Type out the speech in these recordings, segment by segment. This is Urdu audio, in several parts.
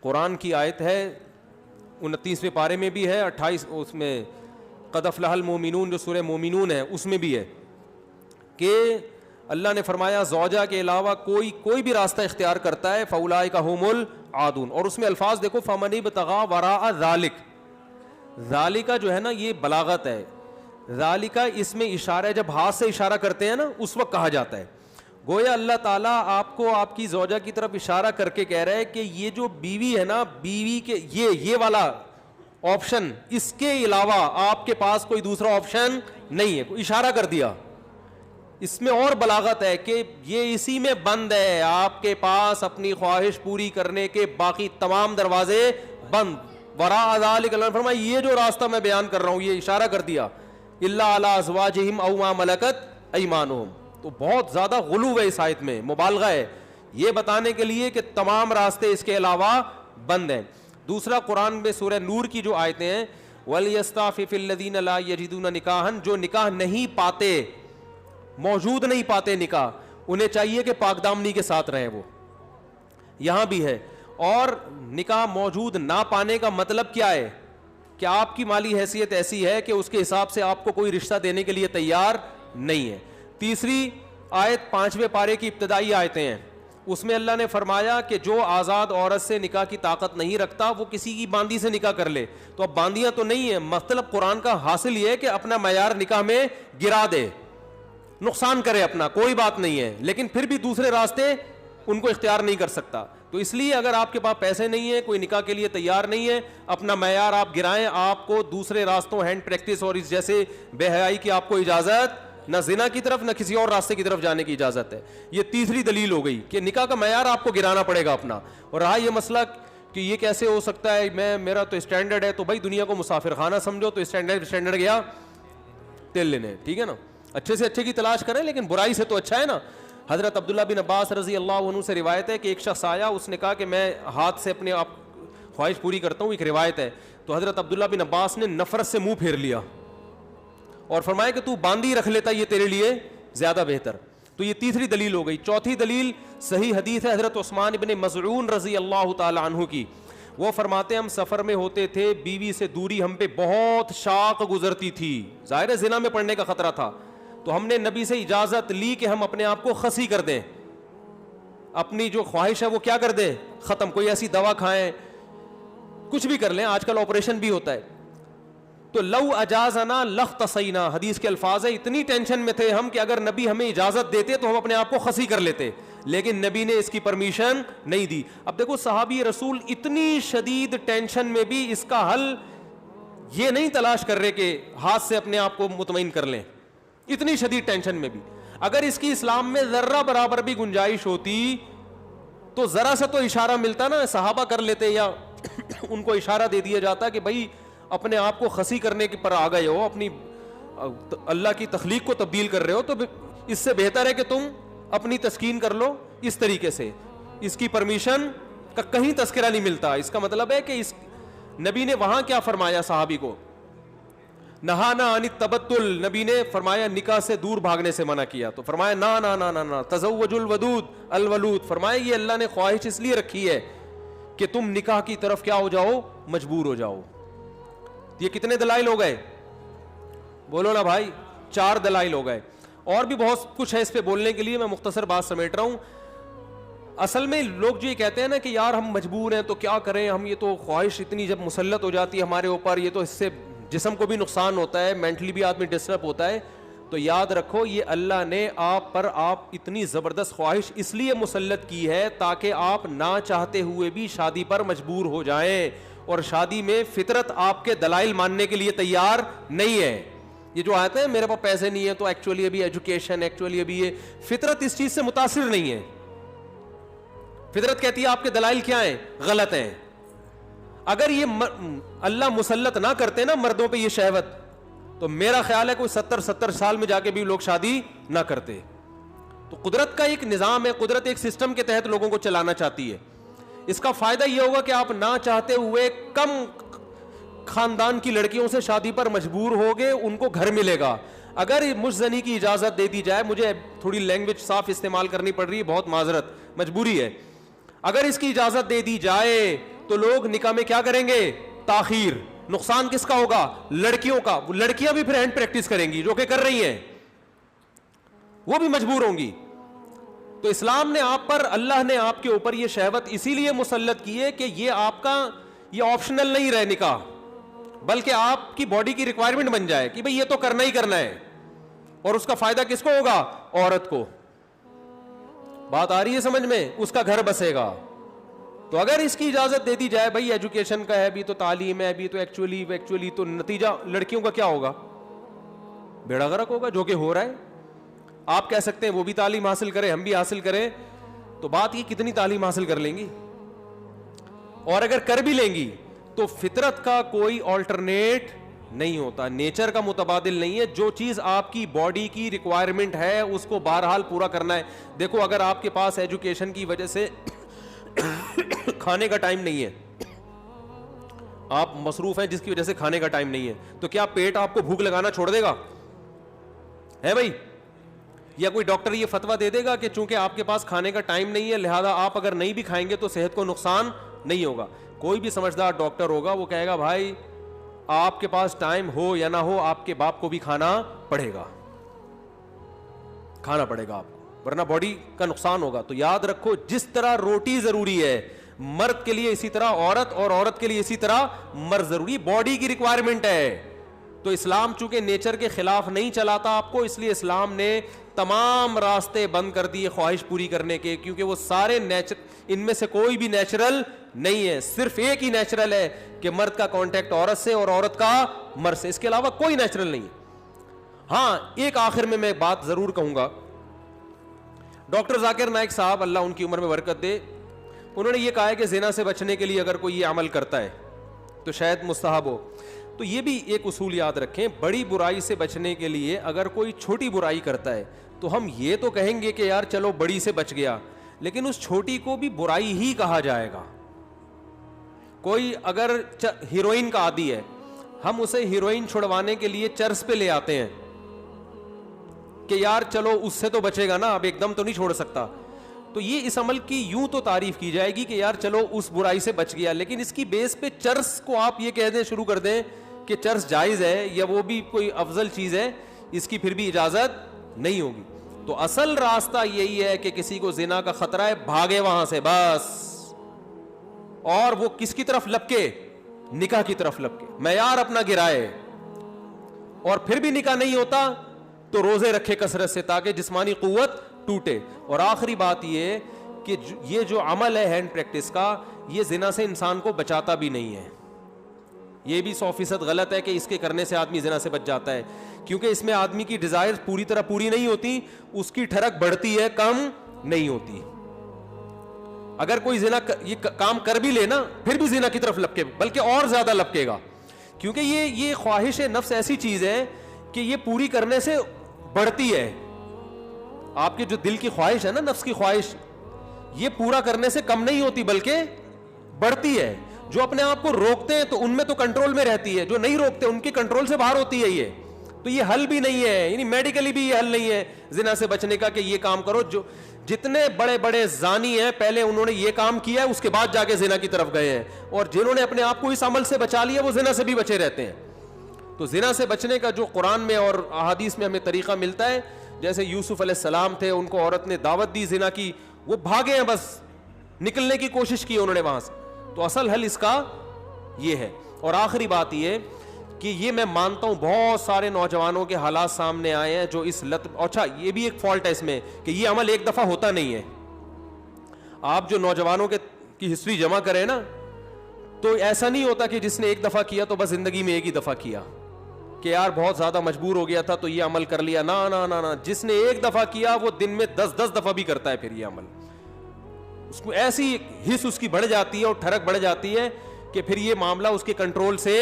قرآن کی آیت ہے 29ویں پارے میں بھی ہے, 28 اس میں قد افلح المؤمنون جو سورہ مومنون ہے اس میں بھی ہے کہ اللہ نے فرمایا زوجہ کے علاوہ کوئی بھی راستہ اختیار کرتا ہے فاولئک هم العادون. اور اس میں الفاظ دیکھو فمن ابتغى وراء ذلک, ذالکا جو ہے نا یہ بلاغت ہے, ذالکا اس میں اشارہ ہے, جب ہاتھ سے اشارہ کرتے ہیں نا اس وقت کہا جاتا ہے. گویا اللہ تعالیٰ آپ کو آپ کی زوجہ کی طرف اشارہ کر کے کہہ رہا ہے کہ یہ جو بیوی ہے نا, بیوی کے یہ والا آپشن, اس کے علاوہ آپ کے پاس کوئی دوسرا آپشن نہیں ہے. اشارہ کر دیا. اس میں اور بلاغت ہے کہ یہ اسی میں بند ہے, آپ کے پاس اپنی خواہش پوری کرنے کے باقی تمام دروازے بند. وراء ذلک اللہ نے فرمایا یہ جو راستہ میں بیان کر رہا ہوں, یہ اشارہ کر دیا, الا علی ازواجہم او ما ملکت ایمانہم. تو بہت زیادہ غلو ہے اس آیت میں, مبالغہ ہے یہ بتانے کے لیے کہ تمام راستے اس کے علاوہ بند ہیں. دوسرا قرآن میں سورہ نور کی جو آیتیں ہیں وَلْيَسْتَعْفِفِ الَّذِينَ لَا يَجِدُونَ نِكَاحًا, جو نکاح نہیں پاتے, موجود نہیں پاتے نکاح, انہیں چاہیے کہ پاک دامنی کے ساتھ رہیں. وہ یہاں بھی ہے. اور نکاح موجود نہ پانے کا مطلب کیا ہے کہ آپ کی مالی حیثیت ایسی ہے کہ اس کے حساب سے آپ کو کوئی رشتہ دینے کے لیے تیار نہیں ہے. تیسری آیت 5ویں پارے کی ابتدائی آیتیں ہیں, اس میں اللہ نے فرمایا کہ جو آزاد عورت سے نکاح کی طاقت نہیں رکھتا وہ کسی کی باندی سے نکاح کر لے. تو اب باندیاں تو نہیں ہیں, مطلب قرآن کا حاصل یہ ہے کہ اپنا معیار نکاح میں گرا دے, نقصان کرے اپنا, کوئی بات نہیں ہے, لیکن پھر بھی دوسرے راستے ان کو اختیار نہیں کر سکتا. تو اس لیے اگر آپ کے پاس پیسے نہیں ہیں, کوئی نکاح کے لیے تیار نہیں ہے, اپنا معیار آپ گرائیں, آپ کو دوسرے راستوں ہینڈ پریکٹس اور اس جیسے بے حیائی کی آپ کو اجازت, نہ زنا کی طرف نہ کسی اور راستے کی طرف جانے کی اجازت ہے. یہ تیسری دلیل ہو گئی کہ نکاح کا معیار آپ کو گرانا پڑے گا اپنا. اور رہا یہ مسئلہ کہ یہ کیسے ہو سکتا ہے, میرا تو اسٹینڈرڈ ہے, تو بھائی دنیا کو مسافر خانہ سمجھو, تو اسٹینڈرڈ گیا تیل لینے, ٹھیک ہے نا, اچھے سے اچھے کی تلاش کریں لیکن برائی سے تو اچھا ہے نا. حضرت عبداللہ بن عباس رضی اللہ عنہ سے روایت ہے کہ ایک شخص آیا, اس نے کہا کہ میں ہاتھ سے اپنے آپ خواہش پوری کرتا ہوں, ایک روایت ہے. تو حضرت عبداللہ بن عباس نے نفرت سے منہ پھیر لیا اور فرمایا کہ تو باندھی رکھ لیتا, یہ تیرے لیے زیادہ بہتر. تو یہ تیسری دلیل ہو گئی. چوتھی دلیل صحیح حدیث ہے حضرت عثمان بن مظعون رضی اللہ تعالی عنہ کی. وہ فرماتے ہم سفر میں ہوتے تھے, بیوی سے دوری ہم پہ بہت شاق گزرتی تھی, ظاہر زنا میں پڑنے کا خطرہ تھا. تو ہم نے نبی سے اجازت لی کہ ہم اپنے آپ کو خسی کر دیں, اپنی جو خواہش ہے وہ کیا کر دیں, ختم, کوئی ایسی دوا کھائیں, کچھ بھی کر لیں, آج کل آپریشن بھی ہوتا ہے. تو لو اجازنا لاختصینا, حدیث کے الفاظ ہے, اتنی ٹینشن میں تھے ہم کہ اگر نبی ہمیں اجازت دیتے تو ہم اپنے آپ کو خسی کر لیتے, لیکن نبی نے اس کی پرمیشن نہیں دی. اب دیکھو صحابی رسول اتنی شدید ٹینشن میں بھی اس کا حل یہ نہیں تلاش کر رہے کہ ہاتھ سے اپنے آپ کو مطمئن کر لیں, اتنی شدید ٹینشن میں بھی. اگر اس کی اسلام میں ذرہ برابر بھی گنجائش ہوتی تو ذرا سا تو اشارہ ملتا نا, صحابہ کر لیتے یا ان کو اشارہ دے دیا جاتا کہ بھائی اپنے آپ کو خسی کرنے کے پر آ گئے ہو, اپنی اللہ کی تخلیق کو تبدیل کر رہے ہو, تو اس سے بہتر ہے کہ تم اپنی تسکین کر لو اس طریقے سے. اس کی پرمیشن کا کہیں تذکرہ نہیں ملتا. اس کا مطلب ہے کہ اس نبی نے وہاں کیا فرمایا صحابی کو, نہانا عن التبتل, نبی نے فرمایا نکاح سے دور بھاگنے سے منع کیا. تو فرمایا نا نا نا نا نا تزوج الودود الولود, فرمایا یہ اللہ نے خواہش اس لیے رکھی ہے کہ تم نکاح کی طرف کیا ہو جاؤ, مجبور ہو جاؤ. یہ کتنے دلائل ہو گئے, بولو نا بھائی, 4 دلائل ہو گئے. اور بھی بہت کچھ ہے اس پہ بولنے کے لیے, میں مختصر بات سمیٹ رہا ہوں. اصل میں لوگ جو یہ کہتے ہیں نا کہ یار ہم مجبور ہیں تو کیا کریں, ہم یہ تو خواہش اتنی جب مسلط ہو جاتی ہے ہمارے اوپر, یہ تو اس سے جسم کو بھی نقصان ہوتا ہے, مینٹلی بھی آدمی ڈسٹرب ہوتا ہے. تو یاد رکھو یہ اللہ نے آپ پر اتنی زبردست خواہش اس لیے مسلط کی ہے تاکہ آپ نہ چاہتے ہوئے بھی شادی پر مجبور ہو جائیں, اور شادی میں فطرت آپ کے دلائل ماننے کے لیے تیار نہیں ہے. یہ جو آتے ہیں میرے پاس پیسے نہیں ہے تو ایکچولی ابھی ایجوکیشن, ایکچولی ابھی یہ, فطرت اس چیز سے متاثر نہیں ہے. فطرت کہتی ہے آپ کے دلائل کیا ہیں, غلط ہیں. اگر یہ اللہ مسلط نہ کرتے نا مردوں پہ یہ شہوت, تو میرا خیال ہے کوئی 70 سال میں جا کے بھی لوگ شادی نہ کرتے. تو قدرت کا ایک نظام ہے, قدرت ایک سسٹم کے تحت لوگوں کو چلانا چاہتی ہے. اس کا فائدہ یہ ہوگا کہ آپ نہ چاہتے ہوئے کم خاندان کی لڑکیوں سے شادی پر مجبور ہوگے, ان کو گھر ملے گا. اگر مجزنی کی اجازت دے دی جائے, مجھے تھوڑی لینگویج صاف استعمال کرنی پڑ رہی ہے, بہت معذرت, مجبوری ہے. اگر اس کی اجازت دے دی جائے تو لوگ نکاح میں کیا کریں گے؟ تاخیر. نقصان کس کا ہوگا؟ لڑکیوں کا. لڑکیاں بھی پھر ہینڈ پریکٹس کریں گی جو کہ کر رہی ہیں, وہ بھی مجبور ہوں گی. تو اسلام نے آپ پر, اللہ نے آپ کے اوپر یہ شہوت اسی لیے مسلط کی ہے کہ یہ آپ کا یہ آپشنل نہیں رہے نکاح, بلکہ آپ کی باڈی کی ریکوائرمنٹ بن جائے کہ بھئی یہ تو کرنا ہی کرنا ہے. اور اس کا فائدہ کس کو ہوگا؟ عورت کو. بات آ رہی ہے سمجھ میں؟ اس کا گھر بسے گا. تو اگر اس کی اجازت دے دی جائے بھئی ایجوکیشن کا ہے بھی تو تعلیم ہے بھی تو ایکچولی تو نتیجہ لڑکیوں کا کیا ہوگا؟ بیڑا غرق ہوگا, جو کہ ہو رہا ہے. آپ کہہ سکتے ہیں وہ بھی تعلیم حاصل کریں, ہم بھی حاصل کریں, تو بات یہ کتنی تعلیم حاصل کر لیں گی؟ اور اگر کر بھی لیں گی تو فطرت کا کوئی آلٹرنیٹ نہیں ہوتا, نیچر کا متبادل نہیں ہے. جو چیز آپ کی باڈی کی ریکوائرمنٹ ہے اس کو بہرحال پورا کرنا ہے. دیکھو اگر آپ کے پاس ایجوکیشن کی وجہ سے کھانے کا ٹائم نہیں ہے, آپ مصروف ہیں جس کی وجہ سے کھانے کا ٹائم نہیں ہے, تو کیا پیٹ آپ کو بھوک لگانا چھوڑ دے گا؟ ہے بھائی؟ یا کوئی ڈاکٹر یہ فتویٰ دے دے گا کہ چونکہ آپ کے پاس کھانے کا ٹائم نہیں ہے لہذا آپ اگر نہیں بھی کھائیں گے تو صحت کو نقصان نہیں ہوگا؟ کوئی بھی سمجھدار ڈاکٹر ہوگا وہ کہے گا بھائی آپ کے پاس ٹائم ہو یا نہ ہو آپ کے باپ کو بھی کھانا پڑے گا آپ کو, ورنہ باڈی کا نقصان ہوگا. تو یاد رکھو جس طرح روٹی ضروری ہے مرد کے لیے اسی طرح عورت, اور عورت کے لیے اسی طرح مرد ضروری, باڈی کی ریکوائرمنٹ ہے. تو اسلام چونکہ نیچر کے خلاف نہیں چلاتا آپ کو, اس لیے اسلام نے تمام راستے بند کر دیے خواہش پوری کرنے کے, کیونکہ وہ سارے ان میں سے کوئی بھی نیچرل نہیں ہے. صرف ایک ہی نیچرل ہے کہ مرد کا کانٹیکٹ عورت سے اور عورت کا مرد سے, اس کے علاوہ کوئی نیچرل نہیں ہے. ہاں ایک آخر میں بات ضرور کہوں گا. ڈاکٹر ذاکر نائک صاحب اللہ ان کی عمر میں برکت دے, انہوں نے یہ کہا ہے کہ زنا سے بچنے کے لیے اگر کوئی یہ عمل کرتا ہے تو شاید مستحب ہو. تو یہ بھی ایک اصول یاد رکھیں, بڑی برائی سے بچنے کے لیے اگر کوئی چھوٹی برائی کرتا ہے تو ہم یہ تو کہیں گے کہ یار چلو بڑی سے بچ گیا, لیکن اس چھوٹی کو بھی برائی ہی کہا جائے گا. کوئی اگر ہیروئن کا عادی ہے, ہم اسے ہیروئن چھڑوانے کے لیے چرس پہ لے آتے ہیں کہ یار چلو اس سے تو بچے گا نا, اب ایک دم تو نہیں چھوڑ سکتا. تو یہ اس عمل کی یوں تو تعریف کی جائے گی کہ یار چلو اس برائی سے بچ گیا, لیکن اس کی بیس پہ چرس کو آپ یہ کہہ دیں شروع کر دیں کہ چرس جائز ہے یا وہ بھی کوئی افضل چیز ہے, اس کی پھر بھی اجازت نہیں ہوگی. تو اصل راستہ یہی ہے کہ کسی کو زنا کا خطرہ ہے بھاگے وہاں سے بس, اور وہ کس کی طرف لپکے؟ نکاح کی طرف لپکے, معیار اپنا گرائے. اور پھر بھی نکاح نہیں ہوتا تو روزے رکھے کثرت سے تاکہ جسمانی قوت ٹوٹے. اور آخری بات یہ کہ یہ جو عمل ہے ہینڈ پریکٹس کا, یہ زنا سے انسان کو بچاتا بھی نہیں ہے. یہ بھی 100% غلط ہے کہ اس کے کرنے سے آدمی زنا سے بچ جاتا ہے, کیونکہ اس میں آدمی کی ڈیزائر پوری طرح پوری نہیں ہوتی, اس کی ٹھڑک بڑھتی ہے کم نہیں ہوتی. اگر کوئی زنا یہ کام کر بھی لے نا پھر بھی زنا کی طرف لپکے, بلکہ اور زیادہ لپکے گا, کیونکہ یہ خواہش نفس ایسی چیز ہے کہ یہ پوری کرنے سے بڑھتی ہے. آپ کے جو دل کی خواہش ہے نا, نفس کی خواہش, یہ پورا کرنے سے کم نہیں ہوتی بلکہ بڑھتی ہے. جو اپنے آپ کو روکتے ہیں تو ان میں تو کنٹرول میں رہتی ہے, جو نہیں روکتے ان کی کنٹرول سے باہر ہوتی ہے. یہ تو یہ حل بھی نہیں ہے, یعنی میڈیکلی بھی یہ حل نہیں ہے زنا سے بچنے کا کہ یہ کام کرو. جو جتنے بڑے بڑے زانی ہیں پہلے انہوں نے یہ کام کیا ہے, اس کے بعد جا کے زنا کی طرف گئے ہیں, اور جنہوں نے اپنے آپ کو اس عمل سے بچا لیا وہ زنا سے بھی بچے رہتے ہیں. تو زنا سے بچنے کا جو قرآن میں اور احادیث میں ہمیں طریقہ ملتا ہے, جیسے یوسف علیہ السلام تھے, ان کو عورت نے دعوت دی زنا کی, وہ بھاگے ہیں, بس نکلنے کی کوشش کی انہوں نے وہاں سے. تو اصل حل اس کا یہ ہے. اور آخری بات یہ کہ یہ میں مانتا ہوں بہت سارے نوجوانوں کے حالات سامنے آئے ہیں جو اس لت, اچھا یہ بھی ایک فالٹ ہے اس میں کہ یہ عمل ایک دفعہ ہوتا نہیں ہے. آپ جو نوجوانوں کی ہسٹری جمع کریں نا, تو ایسا نہیں ہوتا کہ جس نے ایک دفعہ کیا تو بس زندگی میں ایک ہی دفعہ کیا کہ یار بہت زیادہ مجبور ہو گیا تھا تو یہ عمل کر لیا. نا نا نا نا, جس نے ایک دفعہ کیا وہ دن میں 10 دفعہ بھی کرتا ہے پھر یہ عمل. اس کو ایسی حس اس کی بڑھ جاتی ہے اور ٹھڑک بڑھ جاتی ہے کہ پھر یہ معاملہ اس کے کنٹرول سے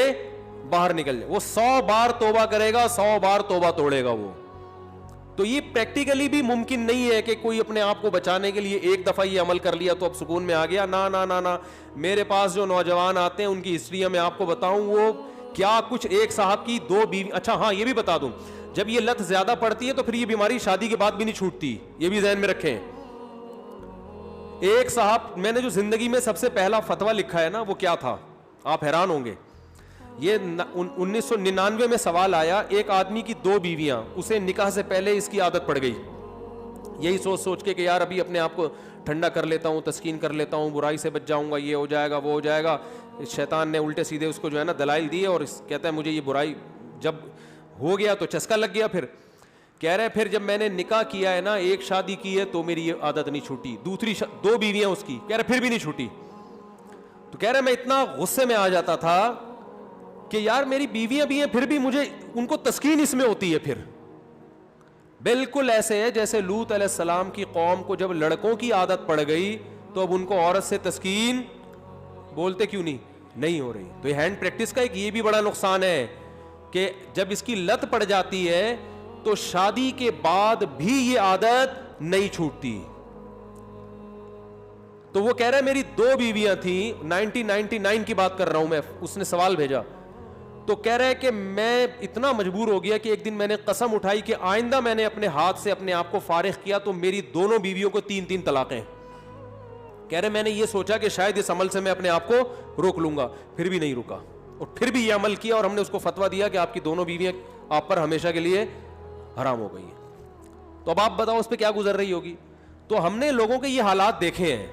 باہر نکل جائے. وہ 100 بار توبہ کرے گا, 100 بار توبہ توڑے گا وہ. تو یہ پریکٹیکلی بھی ممکن نہیں ہے کہ کوئی اپنے آپ کو بچانے کے لیے ایک دفعہ یہ عمل کر لیا تو اب سکون میں آ گیا. نا نا نا نا, میرے پاس جو نوجوان آتے ہیں ان کی ہسٹری میں آپ کو بتاؤں, وہ کیا کچھ ایک صاحب کی 2 بیوی. اچھا ہاں یہ بھی بتا دوں, جب یہ لت زیادہ پڑتی ہے تو پھر یہ بیماری شادی کے بعد بھی نہیں چھوٹتی, یہ بھی ذہن میں رکھیں. ایک صاحب, میں نے جو زندگی میں سب سے پہلا فتویٰ لکھا ہے نا وہ کیا تھا, آپ حیران ہوں گے. یہ 1999 میں سوال آیا, ایک آدمی کی 2 بیویاں, اسے نکاح سے پہلے اس کی عادت پڑ گئی, یہی سوچ سوچ کے کہ یار ابھی اپنے آپ کو ٹھنڈا کر لیتا ہوں, تسکین کر لیتا ہوں, برائی سے بچ جاؤں گا, یہ ہو جائے گا, وہ ہو جائے گا. شیطان نے الٹے سیدھے اس کو جو ہے نا دلائل دیے, اور کہتا ہے مجھے یہ برائی جب ہو گیا تو چسکا لگ گیا. پھر کہہ رہے پھر جب میں نے نکاح کیا ہے نا, ایک شادی کی ہے تو میری یہ عادت نہیں چھوٹی, دوسری 2 بیویاں اس کی, کہہ رہے پھر بھی نہیں چھوٹی. تو کہہ رہے میں اتنا غصے میں آ جاتا تھا کہ یار میری بیویاں بھی ہیں پھر بھی مجھے ان کو تسکین اس میں ہوتی ہے. پھر بالکل ایسے ہے جیسے لوط علیہ السلام کی قوم کو جب لڑکوں کی عادت پڑ گئی تو اب ان کو عورت سے تسکین بولتے کیوں نہیں ہو رہی. تو یہ ہینڈ پریکٹس کا ایک یہ بھی بڑا نقصان ہے کہ جب اس کی لت پڑ جاتی ہے تو شادی کے بعد بھی یہ عادت نہیں چھوٹتی. تو وہ کہہ رہا ہے میری 2 بیویاں تھیں, 1999 کی بات کر رہا ہوں میں, اس نے سوال بھیجا. تو کہہ رہا ہے کہ میں اتنا مجبور ہو گیا کہ ایک دن میں نے قسم اٹھائی کہ آئندہ میں نے اپنے ہاتھ سے اپنے آپ کو فارغ کیا تو میری دونوں بیویوں کو 3 طلاقیں. کہہ رہے میں نے یہ سوچا کہ شاید اس عمل سے میں اپنے آپ کو روک لوں گا, پھر بھی نہیں رکا, اور پھر بھی یہ عمل کیا, اور ہم نے اس کو فتویٰ دیا کہ آپ کی دونوں بیویاں آپ پر ہمیشہ کے لیے حرام ہو گئی ہیں. تو اب آپ بتاؤ اس پہ کیا گزر رہی ہوگی. تو ہم نے لوگوں کے یہ حالات دیکھے ہیں,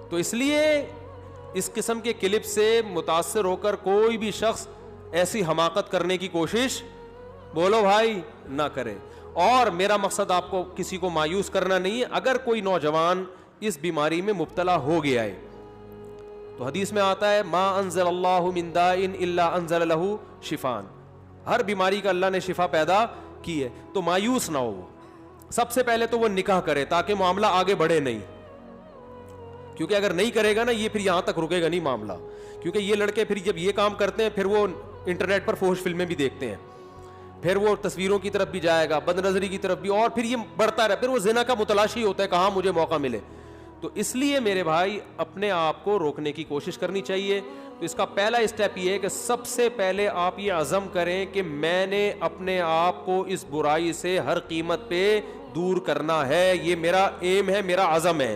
تو اس لیے اس قسم کے کلپ سے متاثر ہو کر کوئی بھی شخص ایسی حماقت کرنے کی کوشش بولو بھائی نہ کرے. اور میرا مقصد آپ کو کسی کو مایوس کرنا نہیں ہے. اگر کوئی نوجوان اس بیماری میں مبتلا ہو گیا ہے تو حدیث میں آتا ہے ما انزل اللہ من داء الا انزل له شفاء, ہر بیماری کا اللہ نے شفا پیدا کی ہے. تو مایوس نہ ہو. سب سے پہلے تو وہ نکاح کرے تاکہ معاملہ آگے بڑھے نہیں, کیونکہ اگر نہیں کرے گا نا یہ پھر یہاں تک رکے گا نہیں معاملہ. کیونکہ یہ لڑکے پھر جب یہ کام کرتے ہیں پھر وہ انٹرنیٹ پر فحش فلمیں بھی دیکھتے ہیں, پھر وہ تصویروں کی طرف بھی جائے گا, بد نظری کی طرف بھی, اور پھر یہ بڑھتا رہے, پھر وہ زنا کا متلاشی ہوتا ہے کہاں مجھے موقع ملے. تو اس لیے میرے بھائی اپنے آپ کو روکنے کی کوشش کرنی چاہیے. تو اس کا پہلا اسٹیپ یہ ہے کہ سب سے پہلے آپ یہ عزم کریں کہ میں نے اپنے آپ کو اس برائی سے ہر قیمت پہ دور کرنا ہے. یہ میرا ایم ہے, میرا عزم ہے.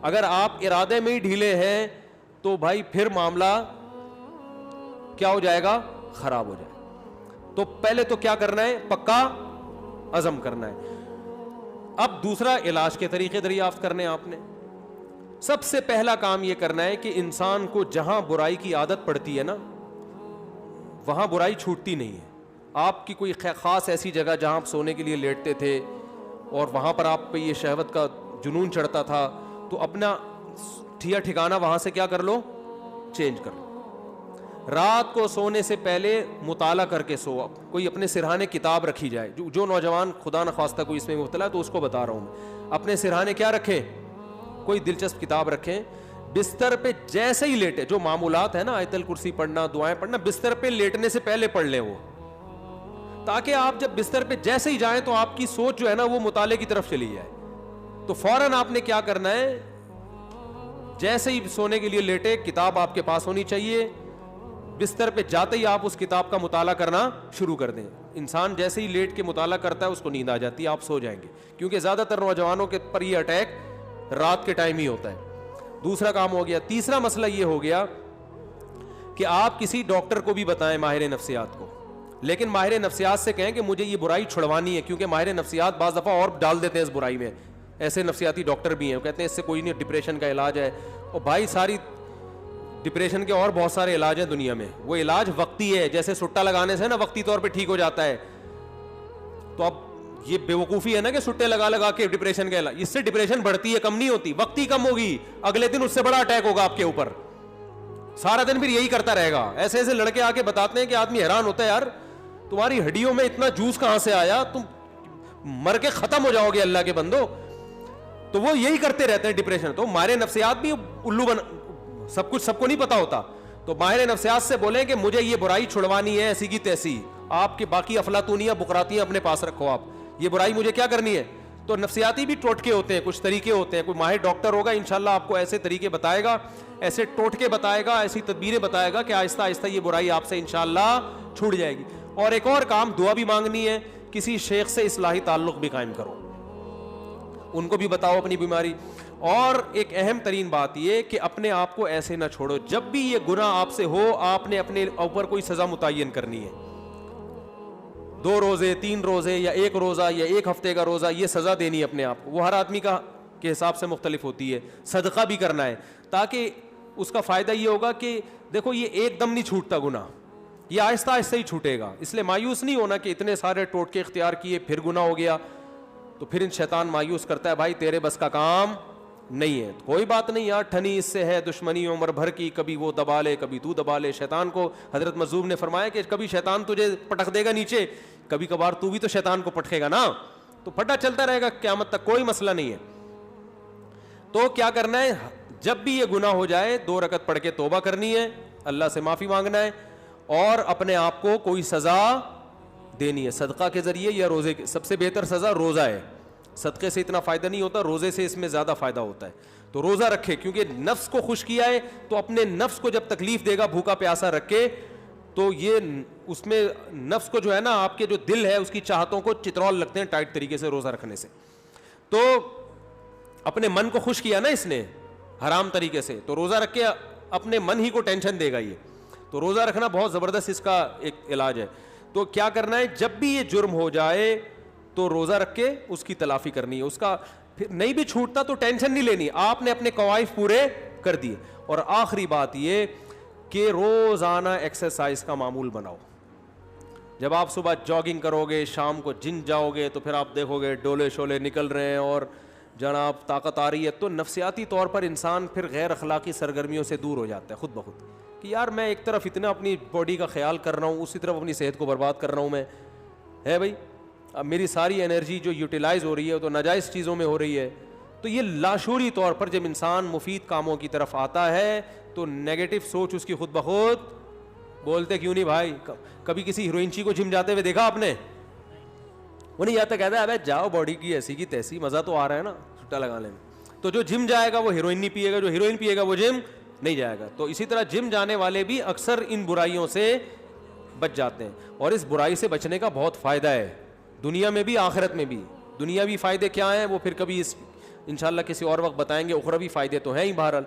اگر آپ ارادے میں ہی ڈھیلے ہیں تو بھائی پھر معاملہ کیا ہو جائے گا, خراب ہو جائے. تو پہلے تو کیا کرنا ہے, پکا عزم کرنا ہے. اب دوسرا علاج کے طریقے دریافت کرنے آپ نے. سب سے پہلا کام یہ کرنا ہے کہ انسان کو جہاں برائی کی عادت پڑتی ہے نا وہاں برائی چھوٹتی نہیں ہے. آپ کی کوئی خاص ایسی جگہ جہاں آپ سونے کے لیے لیٹتے تھے اور وہاں پر آپ پہ یہ شہوت کا جنون چڑھتا تھا, تو اپنا ٹھکانہ وہاں سے کیا کر لو, چینج کر لو. رات کو سونے سے پہلے مطالعہ کر کے سو. کوئی اپنے سرہانے کتاب رکھی جائے. جو نوجوان خدا نخواستہ کوئی اس میں مبتلا ہے تو اس کو بتا رہا ہوں میں, اپنے سرہانے کیا رکھیں, کوئی دلچسپ کتاب رکھیں. بستر پہ جیسے ہی لیٹے, جو معمولات ہیں نا آیت الکرسی پڑھنا, دعائیں پڑھنا, بستر پہ لیٹنے سے پہلے پڑھ لیں وہ, تاکہ آپ جب بستر پہ جیسے ہی جائیں تو آپ کی سوچ جو ہے نا وہ مطالعے کی طرف چلی جائے. تو فوراً آپ نے کیا کرنا ہے, جیسے ہی سونے کے لیے لیٹے کتاب آپ کے پاس ہونی چاہیے. بستر پہ جاتے ہی آپ اس کتاب کا مطالعہ کرنا شروع کر دیں. انسان جیسے ہی لیٹ کے مطالعہ کرتا ہے اس کو نیند آ جاتی ہے, آپ سو جائیں گے. کیونکہ زیادہ تر نوجوانوں کے پر یہ اٹیک رات کے ٹائم ہی ہوتا ہے. دوسرا کام ہو گیا. تیسرا مسئلہ یہ ہو گیا کہ آپ کسی ڈاکٹر کو بھی بتائیں, ماہر نفسیات کو, لیکن ماہر نفسیات سے کہیں کہ مجھے یہ برائی چھڑوانی ہے. کیونکہ ماہر نفسیات بعض دفعہ اور ڈال دیتے ہیں اس برائی میں. ایسے نفسیاتی ڈاکٹر بھی ہیں, وہ کہتے ہیں اس سے کوئی نہیں, ڈپریشن کا علاج ہے. اور بھائی ساری ڈپریشن کے اور بہت سارے علاج ہیں دنیا میں, وہ علاج وقتی ہے. جیسے سٹا لگانے سے نا وقتی طور پہ ٹھیک ہو جاتا ہے, تو اب یہ بیوقوفی ہے نا کہ سٹے لگا کے ڈپریشن کا علاج, اس سے ڈپریشن بڑھتی ہے, کم نہیں ہوتی. وقتی کم ہوگی, اگلے دن اس سے بڑا اٹیک ہوگا آپ کے اوپر, سارا دن پھر یہی کرتا رہے گا. ایسے ایسے لڑکے آ کے بتاتے ہیں کہ آدمی حیران ہوتا ہے, یار تمہاری ہڈیوں میں اتنا جوس کہاں سے آیا, تم مر کے ختم ہو جاؤ گے اللہ کے بندو. تو وہ یہی کرتے رہتے ہیں ڈپریشن. تو ماہر نفسیات بھی الو سب کچھ سب کو نہیں پتا ہوتا. تو ماہر نفسیات سے بولیں کہ مجھے یہ برائی چھڑوانی ہے ایسی کی تیسی, آپ کے باقی افلاطونیاں بقراتیاں اپنے پاس رکھو, آپ یہ برائی مجھے کیا کرنی ہے. تو نفسیاتی بھی ٹوٹکے ہوتے ہیں, کچھ طریقے ہوتے ہیں. کوئی ماہر ڈاکٹر ہوگا انشاءاللہ آپ کو ایسے طریقے بتائے گا, ایسے ٹوٹکے بتائے گا, ایسی تدبیریں بتائے گا کہ آہستہ آہستہ یہ برائی آپ سے انشاءاللہ چھوٹ جائے گی. اور ایک اور کام, دعا بھی مانگنی ہے, کسی شیخ سے اصلاحی تعلق بھی قائم کرو. ان کو بھی بتاؤ اپنی بیماری. اور ایک اہم ترین بات یہ کہ اپنے آپ کو ایسے نہ چھوڑو, جب بھی یہ گناہ آپ سے ہو آپ نے اپنے اوپر کوئی سزا متعین کرنی ہے. 2 روزے 3 روزے یا 1 روزہ یا 1 ہفتے کا روزہ, یہ سزا دینی ہے اپنے آپ کو. وہ ہر آدمی کا کے حساب سے مختلف ہوتی ہے. صدقہ بھی کرنا ہے, تاکہ اس کا فائدہ یہ ہوگا کہ دیکھو یہ ایک دم نہیں چھوٹتا گناہ, یہ آہستہ آہستہ ہی چھوٹے گا. اس لیے مایوس نہیں ہونا کہ اتنے سارے ٹوٹکے اختیار کیے پھر گناہ ہو گیا, تو پھر شیطان مایوس کرتا ہے بھائی تیرے بس کا کام نہیں ہے. کوئی بات نہیں یار, ٹھنی اس سے ہے دشمنی عمر بھر کی, کبھی وہ دبا لے کبھی تو دبا لے. شیطان کو حضرت مظلوم نے فرمایا کہ کبھی شیطان تجھے پٹک دے گا نیچے, کبھی کبھار تو بھی تو شیطان کو پٹکے گا نا, تو پھٹا چلتا رہے گا قیامت تک, کوئی مسئلہ نہیں ہے. تو کیا کرنا ہے, جب بھی یہ گناہ ہو جائے 2 رکعت پڑھ کے توبہ کرنی ہے, اللہ سے معافی مانگنا ہے, اور اپنے آپ کو کوئی سزا دینی ہے صدقہ کے ذریعے یا روزے کے. سب سے بہتر سزا روزہ ہے, صدقے سے اتنا فائدہ نہیں ہوتا, روزے سے اس میں زیادہ فائدہ ہوتا ہے. تو روزہ رکھے, کیونکہ نفس کو خوش کیا ہے تو اپنے نفس کو جب تکلیف دے گا بھوکا پیاسا رکھ کے, تو یہ اس میں نفس کو جو ہے نا, آپ کے جو دل ہے اس کی چاہتوں کو چترول لگتے ہیں ٹائٹ طریقے سے روزہ رکھنے سے. تو اپنے من کو خوش کیا نا اس نے حرام طریقے سے, تو روزہ رکھ کے اپنے من ہی کو ٹینشن دے گا یہ. تو روزہ رکھنا بہت زبردست اس کا ایک علاج ہے. تو کیا کرنا ہے, جب بھی یہ جرم ہو جائے تو روزہ رکھ کے اس کی تلافی کرنی ہے. اس کا پھر نہیں بھی چھوٹتا تو ٹینشن نہیں لینی, آپ نے اپنے قوائف پورے کر دیے. اور آخری بات یہ کہ روزانہ ایکسرسائز کا معمول بناؤ. جب آپ صبح جاگنگ کرو گے, شام کو جم جاؤ گے, تو پھر آپ دیکھو گے ڈولے شولے نکل رہے ہیں اور جناب طاقت آ رہی ہے, تو نفسیاتی طور پر انسان پھر غیر اخلاقی سرگرمیوں سے دور ہو جاتا ہے خود بخود, کہ یار میں ایک طرف اتنا اپنی باڈی کا خیال کر رہا ہوں, اسی طرف اپنی صحت کو برباد کر رہا ہوں میں, ہے بھائی. اب میری ساری انرجی جو یوٹیلائز ہو رہی ہے تو ناجائز چیزوں میں ہو رہی ہے. تو یہ لاشعوری طور پر جب انسان مفید کاموں کی طرف آتا ہے تو نیگیٹو سوچ اس کی خود بخود, بولتے کیوں نہیں بھائی, کبھی کسی ہیروئنچی کو جم جاتے ہوئے دیکھا آپ نے؟ وہ نہیں جاتا, کہتا ہے ابے جاؤ باڈی کی ایسی کی تیسی, مزہ تو آ رہا ہے نا چھٹا لگانے میں. تو جو جم جائے گا وہ ہیروئن نہیں پیے گا, جو ہیروئن پیے گا وہ جم نہیں جائے گا. تو اسی طرح جم جانے والے بھی اکثر ان برائیوں سے بچ جاتے ہیں, اور اس برائی سے بچنے کا بہت فائدہ ہے دنیا میں بھی آخرت میں بھی. دنیاوی فائدے کیا ہیں وہ پھر کبھی انشاءاللہ کسی اور وقت بتائیں گے, اخروی فائدے تو ہیں ہی بہرحال.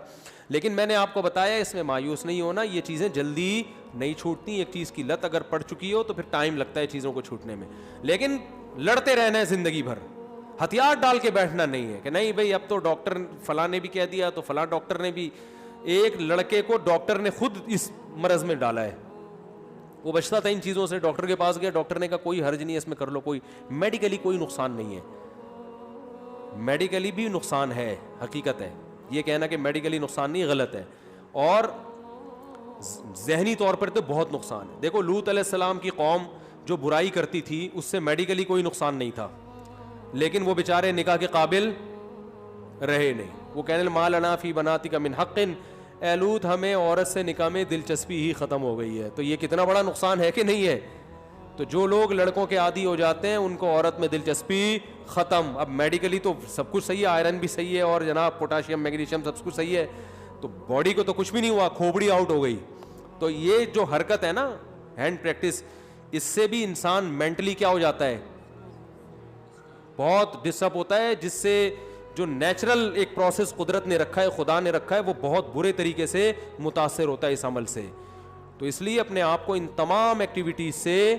لیکن میں نے آپ کو بتایا اس میں مایوس نہیں ہونا, یہ چیزیں جلدی نہیں چھوٹتی. ایک چیز کی لت اگر پڑ چکی ہو تو پھر ٹائم لگتا ہے چیزوں کو چھوٹنے میں, لیکن لڑتے رہنا ہے زندگی بھر. ہتھیار ڈال کے بیٹھنا نہیں ہے کہ نہیں بھائی اب تو ڈاکٹر فلاں نے بھی کہہ دیا تو فلاں ڈاکٹر نے بھی. ایک لڑکے کو ڈاکٹر نے خود اس مرض میں ڈالا ہے, وہ بچتا تھا ان چیزوں سے, ڈاکٹر کے پاس گیا, ڈاکٹر نے کہا کوئی حرج نہیں ہے اس میں کر لو, کوئی میڈیکلی کوئی نقصان نہیں ہے. میڈیکلی بھی نقصان ہے, حقیقت ہے, یہ کہنا کہ میڈیکلی نقصان نہیں غلط ہے, اور ذہنی طور پر تو بہت نقصان ہے. دیکھو لوط علیہ السلام کی قوم جو برائی کرتی تھی اس سے میڈیکلی کوئی نقصان نہیں تھا, لیکن وہ بیچارے نکاح کے قابل رہے نہیں. وہ کہنے ما لنا فی بناتک من حق, اے لوط ہمیں عورت سے نکاح میں دلچسپی ہی ختم ہو گئی ہے. تو یہ کتنا بڑا نقصان ہے کہ نہیں ہے. تو جو لوگ لڑکوں کے عادی ہو جاتے ہیں ان کو عورت میں دلچسپی ختم. اب میڈیکلی تو سب کچھ صحیح ہے, آئرن بھی صحیح ہے اور جناب پوٹاشیم میگنیشیم سب کچھ صحیح ہے, تو باڈی کو تو کچھ بھی نہیں ہوا, کھوپڑی آؤٹ ہو گئی. تو یہ جو حرکت ہے نا ہینڈ پریکٹس, اس سے بھی انسان مینٹلی کیا ہو جاتا ہے, بہت ڈسٹرب ہوتا ہے, جس سے جو نیچرل ایک پروسیس قدرت نے رکھا ہے, خدا نے رکھا ہے, وہ بہت برے طریقے سے متاثر ہوتا ہے اس عمل سے. تو اس لیے اپنے آپ کو ان تمام ایکٹیویٹیز سے